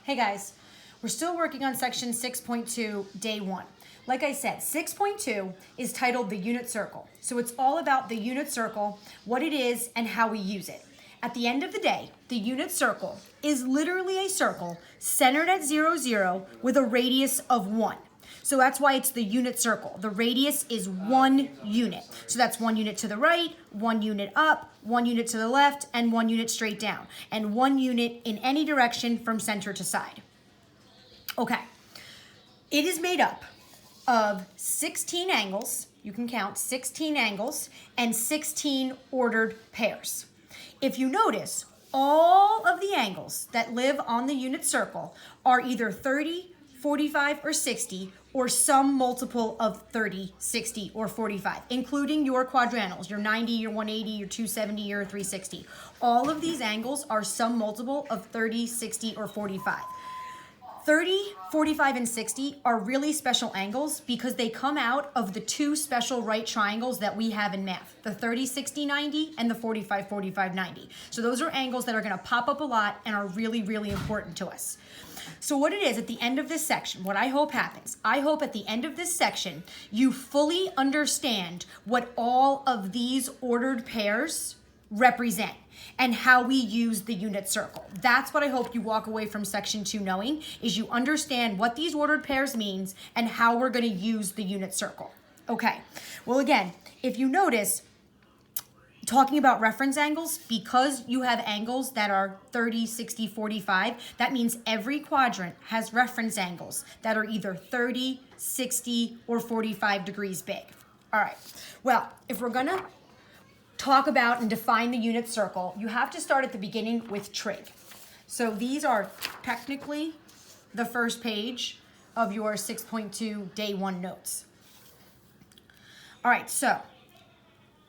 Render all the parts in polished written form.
Hey guys, we're still working on section 6.2, day 1. Like I said, 6.2 is titled the unit circle. So it's all about the unit circle, what it is, and how we use it. At the end of the day, the unit circle is literally a circle centered at 0, 0 with a radius of 1. So that's why it's the unit circle. The radius is 1 unit. So that's 1 unit to the right, 1 unit up, 1 unit to the left, and 1 unit straight down. And 1 unit in any direction from center to side. Okay. It is made up of 16 angles. You can count 16 angles and 16 ordered pairs. If you notice, all of the angles that live on the unit circle are either 30, 45, or 60, or some multiple of 30, 60, or 45, including your quadrantals, your 90, your 180, your 270, your 360. All of these angles are some multiple of 30, 60, or 45. 30, 45, and 60 are really special angles because they come out of the 2 special right triangles that we have in math, the 30, 60, 90, and the 45, 45, 90. So those are angles that are going to pop up a lot and are really, really important to us. So what it is at the end of this section, what I hope happens, I hope at the end of this section, you fully understand what all of these ordered pairs represent and how we use the unit circle. That's what I hope you walk away from section 2 knowing, is you understand what these ordered pairs means and how we're going to use the unit circle. Okay, well again, if you notice, talking about reference angles, because you have angles that are 30, 60, 45, that means every quadrant has reference angles that are either 30, 60, or 45 degrees big. All right, well, if we're gonna talk about and define the unit circle, you have to start at the beginning with trig. So these are technically the first page of your 6.2 day 1 notes. All right, so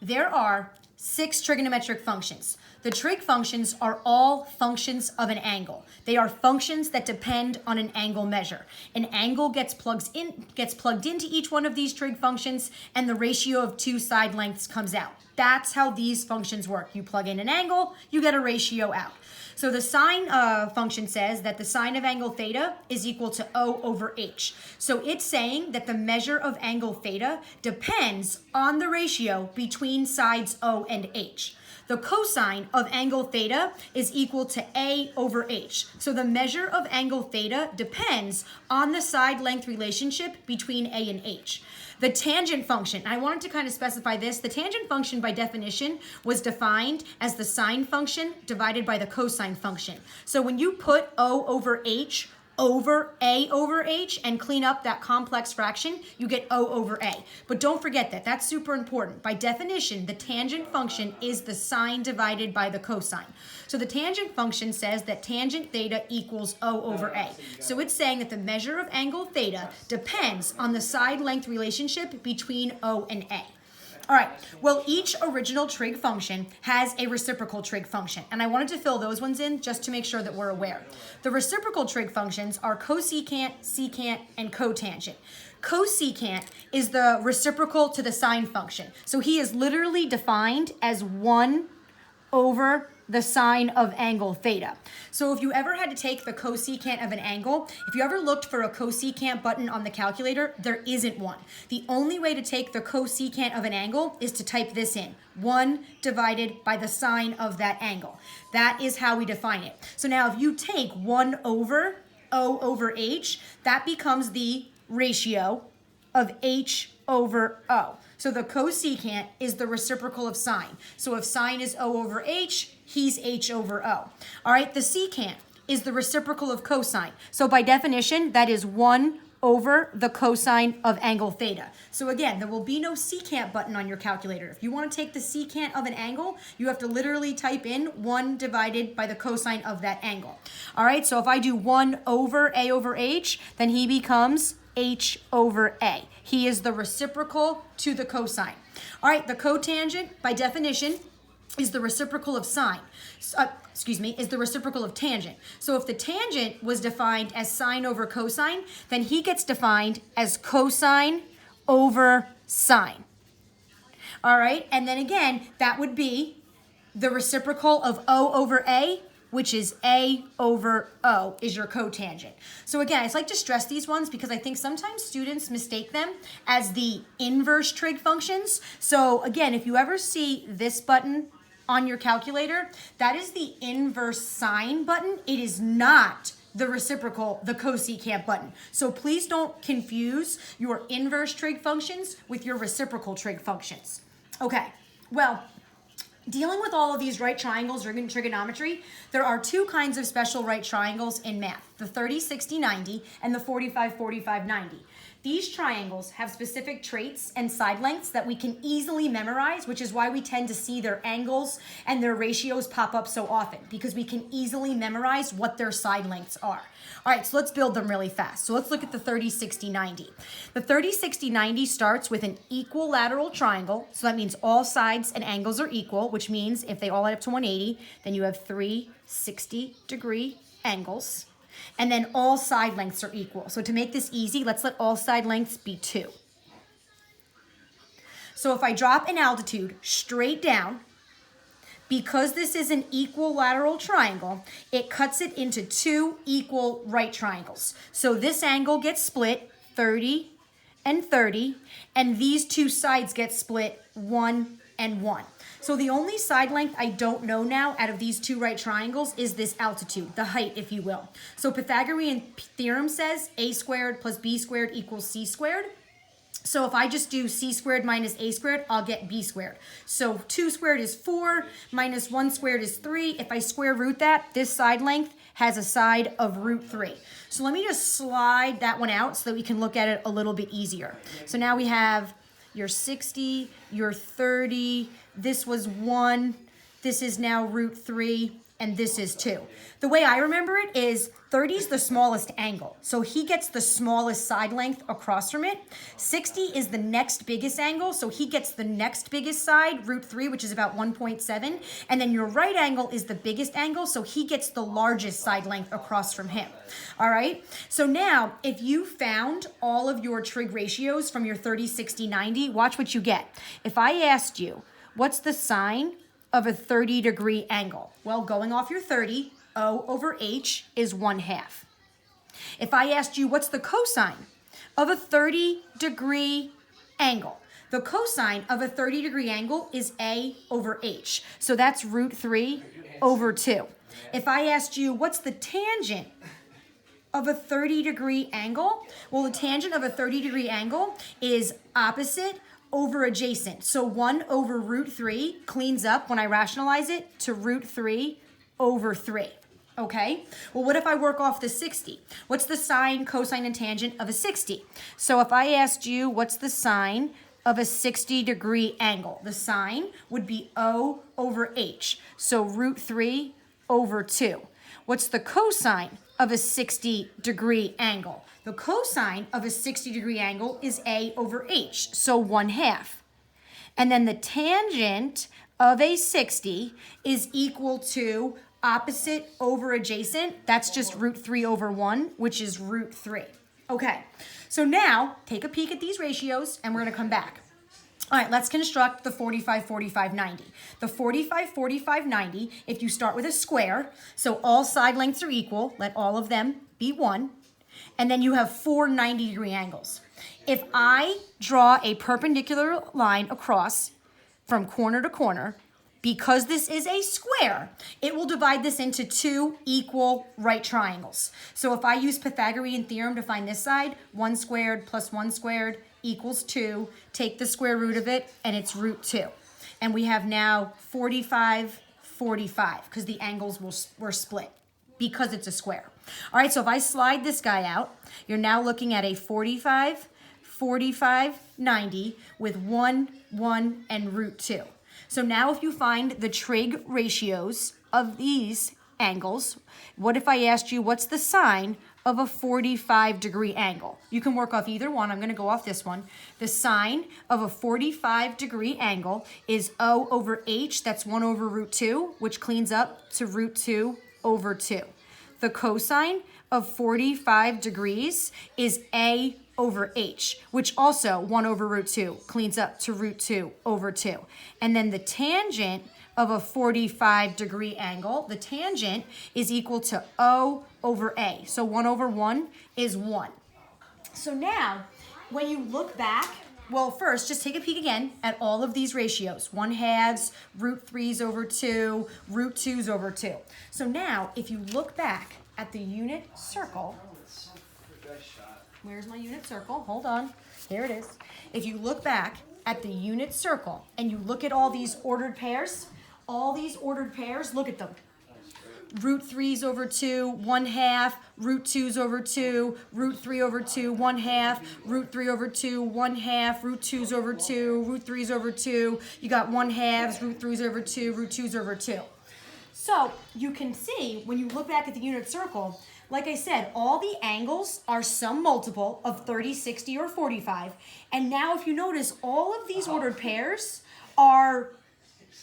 there are 6 trigonometric functions. The trig functions are all functions of an angle. They are functions that depend on an angle measure. An angle gets plugged into each one of these trig functions, and the ratio of 2 side lengths comes out. That's how these functions work. You plug in an angle, you get a ratio out. So the sine function says that the sine of angle theta is equal to O over H. So it's saying that the measure of angle theta depends on the ratio between sides O and H. The cosine of angle theta is equal to A over H. So the measure of angle theta depends on the side length relationship between A and H. The tangent function, I wanted to kind of specify this. The tangent function by definition was defined as the sine function divided by the cosine function. So when you put O over H over A over H and clean up that complex fraction, you get O over A. But don't forget that. That's super important. By definition, the tangent function is the sine divided by the cosine. So the tangent function says that tangent theta equals O over A. So it's saying that the measure of angle theta depends on the side length relationship between O and A. All right, well, each original trig function has a reciprocal trig function, and I wanted to fill those ones in just to make sure that we're aware. The reciprocal trig functions are cosecant, secant, and cotangent. Cosecant is the reciprocal to the sine function. So he is literally defined as 1 over the sine of angle theta. So if you ever had to take the cosecant of an angle, if you ever looked for a cosecant button on the calculator, there isn't one. The only way to take the cosecant of an angle is to type this in, 1 divided by the sine of that angle. That is how we define it. So now if you take 1 over O over H, that becomes the ratio of H over O. So the cosecant is the reciprocal of sine. So if sine is O over H, he's H over O. All right, the secant is the reciprocal of cosine. So by definition, that is 1 over the cosine of angle theta. So again, there will be no secant button on your calculator. If you want to take the secant of an angle, you have to literally type in 1 divided by the cosine of that angle. All right, so if I do 1 over A over H, then he becomes H over A. He is the reciprocal to the cosine. All right, the cotangent, by definition, is the reciprocal of sine. Is the reciprocal of tangent. So if the tangent was defined as sine over cosine, then he gets defined as cosine over sine. All right, and then again, that would be the reciprocal of O over A which is A over O, is your cotangent. So again, I just like to stress these ones because I think sometimes students mistake them as the inverse trig functions. So again, if you ever see this button on your calculator, that is the inverse sine button. It is not the reciprocal, the cosecant button. So please don't confuse your inverse trig functions with your reciprocal trig functions. Okay, well, dealing with all of these right triangles in trigonometry, there are two kinds of special right triangles in math, the 30, 60, 90, and the 45, 45, 90. These triangles have specific traits and side lengths that we can easily memorize, which is why we tend to see their angles and their ratios pop up so often, because we can easily memorize what their side lengths are. All right, so let's build them really fast. So let's look at the 30, 60, 90. The 30, 60, 90 starts with an equilateral triangle. So that means all sides and angles are equal, which means if they all add up to 180, then you have 3 60-degree angles. And then all side lengths are equal. So to make this easy, let's let all side lengths be 2. So if I drop an altitude straight down, because this is an equilateral triangle, it cuts it into 2 equal right triangles. So this angle gets split 30 and 30, and these two sides get split 1 and 1. So the only side length I don't know now out of these two right triangles is this altitude, the height, if you will. So Pythagorean theorem says a squared plus b squared equals c squared. So if I just do c squared minus a squared, I'll get b squared. So 2 squared is 4, minus 1 squared is 3. If I square root that, this side length has a side of root 3. So let me just slide that one out so that we can look at it a little bit easier. So now we have your 60, your 30, this was 1, this is now root 3, and this is 2. The way I remember it is 30 is the smallest angle, so he gets the smallest side length across from it. 60 is the next biggest angle, so he gets the next biggest side, root 3, which is about 1.7. And then your right angle is the biggest angle, so he gets the largest side length across from him. All right, so now if you found all of your trig ratios from your 30, 60, 90, watch what you get. If I asked you, what's the sine of a 30-degree angle? Well, going off your 30, O over H is 1/2. If I asked you, what's the cosine of a 30-degree angle? The cosine of a 30-degree angle is A over H. So that's root 3 over 2. If I asked you, what's the tangent of a 30-degree angle? Well, the tangent of a 30-degree angle is opposite over adjacent. So 1 over root 3 cleans up when I rationalize it to root 3 over 3. Okay? Well, what if I work off the 60? What's the sine, cosine, and tangent of a 60? So if I asked you, what's the sine of a 60-degree angle? The sine would be O over H. So root 3 over 2. What's the cosine of a 60-degree angle? The cosine of a 60-degree angle is A over H, so 1/2. And then the tangent of a 60 is equal to opposite over adjacent. That's just root 3 over 1, which is root 3. Okay, so now take a peek at these ratios and we're going to come back. All right, let's construct the 45, 45, 90. The 45, 45, 90, if you start with a square, so all side lengths are equal, let all of them be 1, and then you have 4 90-degree angles. If I draw a perpendicular line across from corner to corner, because this is a square, it will divide this into 2 equal right triangles. So if I use Pythagorean theorem to find this side, 1 squared plus 1 squared equals 2. Take the square root of it, and it's root 2. And we have now 45, 45, because the angles were split, because it's a square. All right, so if I slide this guy out, you're now looking at a 45, 45, 90 with 1, 1, and root 2. So now if you find the trig ratios of these angles, what if I asked you what's the sine of a 45-degree angle? You can work off either one. I'm going to go off this one. The sine of a 45-degree angle is O over H. That's 1 over root 2, which cleans up to root 2 over 2. The cosine of 45 degrees is A over H, which also 1 over root 2 cleans up to root 2 over 2. And then the tangent of a 45-degree angle, the tangent is equal to O over A. So 1 over 1 is 1. So now, when you look back, well, first, just take a peek again at all of these ratios. 1/2, root 3's over 2, root 2's over 2. So now, if you look back at the unit circle, where's my unit circle? Hold on. Here it is. If you look back at the unit circle and you look at all these ordered pairs, look at them. Root 3's over 2, 1/2, root 2's over 2, root 3 over 2, 1/2, root 3 over 2, 1/2, root 2's over 2, root 3's over 2. You got 1/2, root 3's over 2, root 2's over 2. So you can see when you look back at the unit circle, like I said, all the angles are some multiple of 30, 60, or 45. And now if you notice, all of these ordered pairs are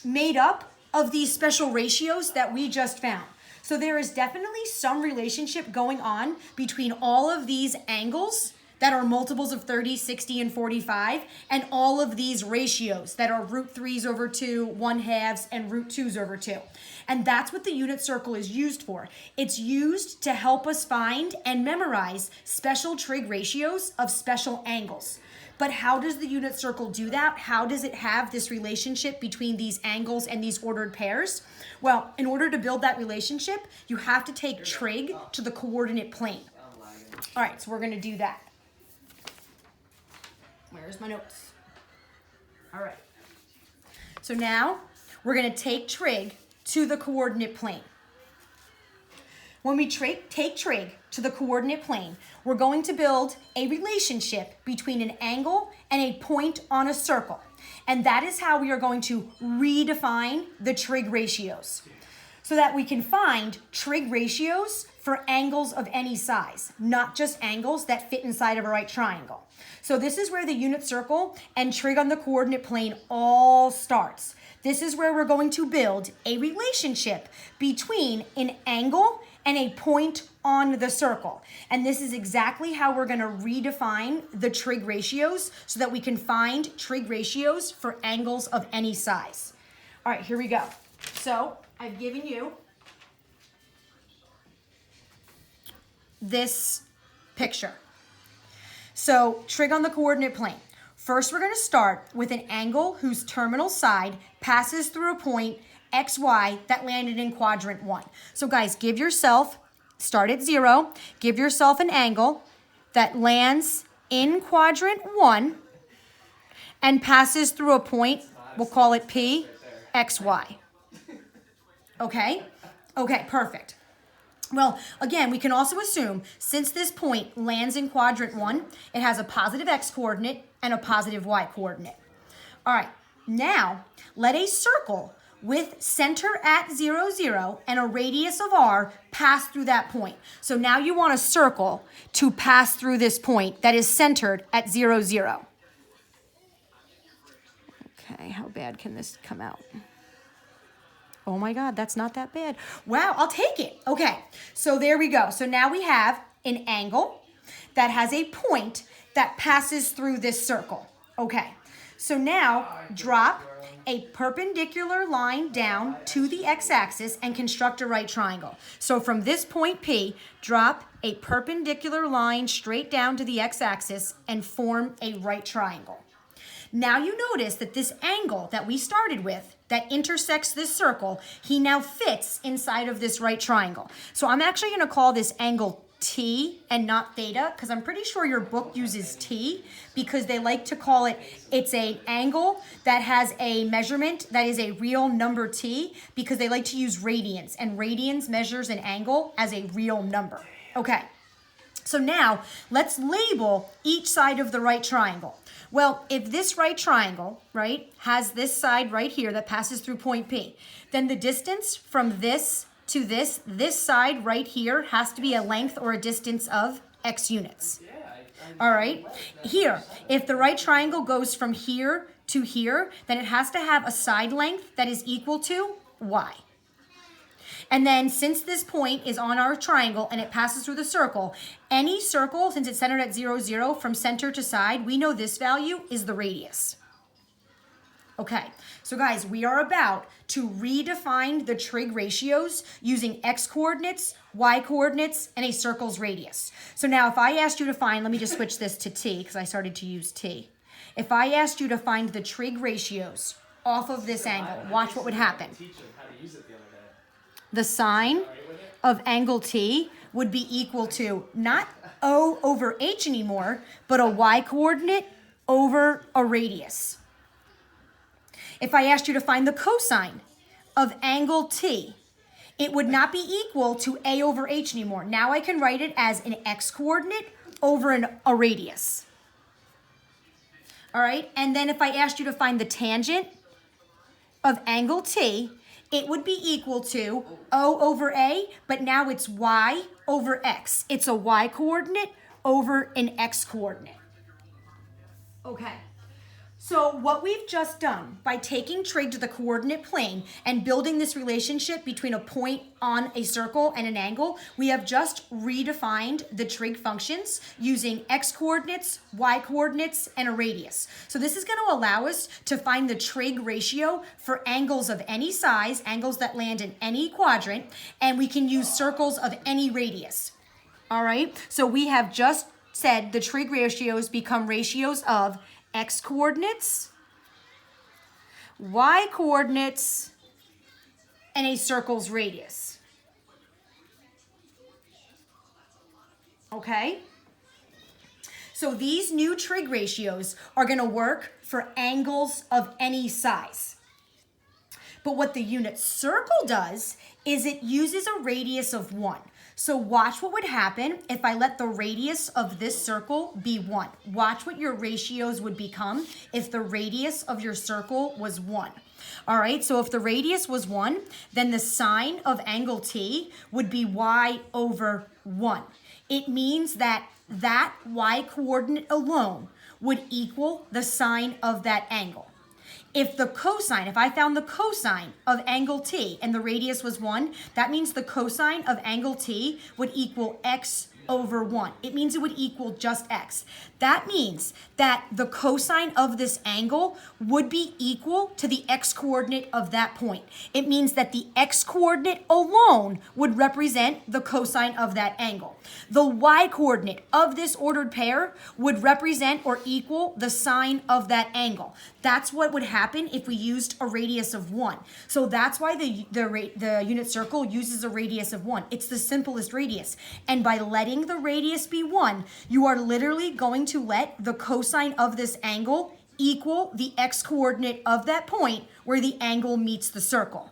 made up of these special ratios that we just found. So there is definitely some relationship going on between all of these angles that are multiples of 30, 60, and 45, and all of these ratios that are root 3's over 2, 1/2, and root 2's over 2. And that's what the unit circle is used for. It's used to help us find and memorize special trig ratios of special angles. But how does the unit circle do that? How does it have this relationship between these angles and these ordered pairs? Well, in order to build that relationship, you have to take trig to the coordinate plane. All right, so we're going to do that. Where's my notes? All right. So now we're going to take trig to the coordinate plane. When we take trig to the coordinate plane, we're going to build a relationship between an angle and a point on a circle. And that is how we are going to redefine the trig ratios, so that we can find trig ratios for angles of any size, not just angles that fit inside of a right triangle. So this is where the unit circle and trig on the coordinate plane all starts. This is where we're going to build a relationship between an angle and a point on the circle. And this is exactly how we're going to redefine the trig ratios so that we can find trig ratios for angles of any size. All right, here we go. So I've given you this picture. So trig on the coordinate plane. First, we're going to start with an angle whose terminal side passes through a point XY that landed in quadrant 1. So guys, start at 0, give yourself an angle that lands in quadrant 1 and passes through a point, we'll call it P, XY. Okay? Okay, perfect. Well, again, we can also assume since this point lands in quadrant 1, it has a positive X coordinate and a positive Y coordinate. All right, now let a circle with center at 0, 0 and a radius of R pass through that point. So now you want a circle to pass through this point that is centered at 0, 0. Okay, how bad can this come out? Oh my God, that's not that bad. Wow, I'll take it. Okay, so there we go. So now we have an angle that has a point that passes through this circle. Okay, so now drop a perpendicular line down to the x-axis and construct a right triangle. So from this point P, drop a perpendicular line straight down to the x-axis and form a right triangle. Now you notice that this angle that we started with that intersects this circle, he now fits inside of this right triangle. So I'm actually going to call this angle T and not theta, because I'm pretty sure your book uses T because they like to call it, it's an angle that has a measurement that is a real number T because they like to use radians, and radians measures an angle as a real number. Okay, so now let's label each side of the right triangle. Well, if this right triangle, right, has this side right here that passes through point P, then the distance from this to this side right here has to be a length or a distance of X units. All right, here, if the right triangle goes from here to here, then it has to have a side length that is equal to Y. And then since this point is on our triangle and it passes through the circle, any circle, since it's centered at 0, 0, from center to side, we know this value is the radius. Okay, so guys, we are about to redefine the trig ratios using x coordinates, y coordinates, and a circle's radius. So now if I asked you to find, let me just switch this to t because I started to use t. If I asked you to find the trig ratios off of this angle, watch what would happen. The sine of angle t would be equal to not O over h anymore, but a y coordinate over a radius. If I asked you to find the cosine of angle t, it would not be equal to a over h anymore. Now I can write it as an x coordinate over a radius. All right, and then if I asked you to find the tangent of angle t, it would be equal to O over A, but now it's Y over X. It's a Y coordinate over an X coordinate. Okay. So what we've just done by taking trig to the coordinate plane and building this relationship between a point on a circle and an angle, we have just redefined the trig functions using x coordinates, y coordinates, and a radius. So this is going to allow us to find the trig ratio for angles of any size, angles that land in any quadrant, and we can use circles of any radius. All right, so we have just said the trig ratios become ratios of x coordinates, y coordinates, and a circle's radius. Okay? So these new trig ratios are going to work for angles of any size. But what the unit circle does is it uses a radius of 1. So watch what would happen if I let the radius of this circle be 1. Watch what your ratios would become if the radius of your circle was 1. All right, so if the radius was 1, then the sine of angle t would be y over 1. It means that that y coordinate alone would equal the sine of that angle. If I found the cosine of angle t and the radius was 1, that means the cosine of angle t would equal x over 1. It means it would equal just x. That means that the cosine of this angle would be equal to the x coordinate of that point. It means that the x coordinate alone would represent the cosine of that angle. The y coordinate of this ordered pair would represent or equal the sine of that angle. That's what would happen if we used a radius of 1. So that's why the unit circle uses a radius of 1. It's the simplest radius. And by letting the radius be 1, you are literally going to let the cosine of this angle equal the x coordinate of that point where the angle meets the circle.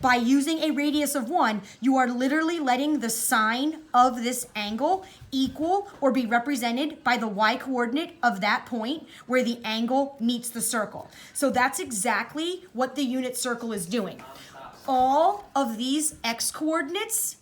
By using a radius of 1, you are literally letting the sine of this angle equal or be represented by the y coordinate of that point where the angle meets the circle. So that's exactly what the unit circle is doing. All of these x coordinates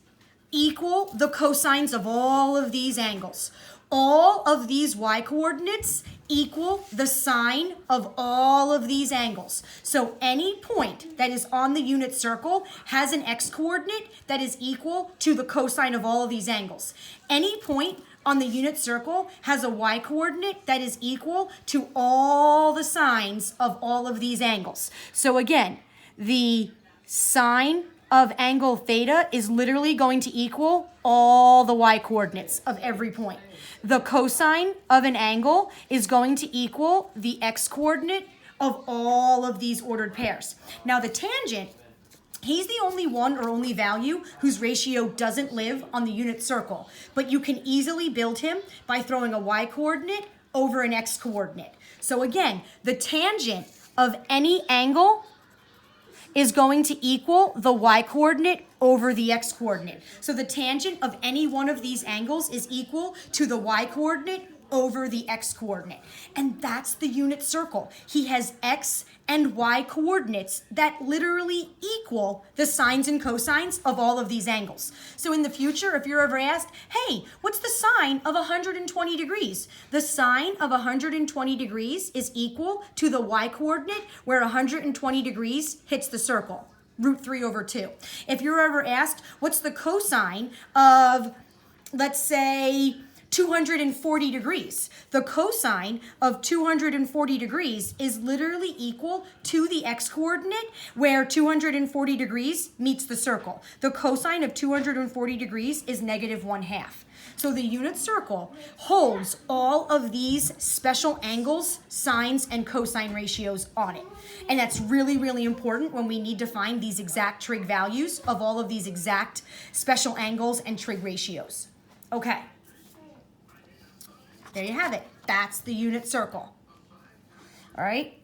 equal the cosines of all of these angles. All of these y coordinates equal the sine of all of these angles. So any point that is on the unit circle has an x coordinate that is equal to the cosine of all of these angles. Any point on the unit circle has a y coordinate that is equal to all the sines of all of these angles. So again, the sine of angle theta is literally going to equal all the y coordinates of every point. The cosine of an angle is going to equal the x coordinate of all of these ordered pairs. Now the tangent, he's the only one or only value whose ratio doesn't live on the unit circle, but you can easily build him by throwing a y coordinate over an x coordinate. So again, the tangent of any angle is going to equal the y coordinate over the x coordinate. So the tangent of any one of these angles is equal to the y coordinate over the x coordinate. And that's the unit circle. He has x and y coordinates that literally equal the sines and cosines of all of these angles. So in the future, if you're ever asked, hey, what's the sine of 120 degrees? The sine of 120 degrees is equal to the y coordinate where 120 degrees hits the circle, root 3 over 2. If you're ever asked, what's the cosine of, let's say, 240 degrees. The cosine of 240 degrees is literally equal to the x-coordinate where 240 degrees meets the circle. The cosine of 240 degrees is -1/2. So the unit circle holds all of these special angles, sines, and cosine ratios on it. And that's really, really important when we need to find these exact trig values of all of these exact special angles and trig ratios. Okay. There you have it. That's the unit circle. All right.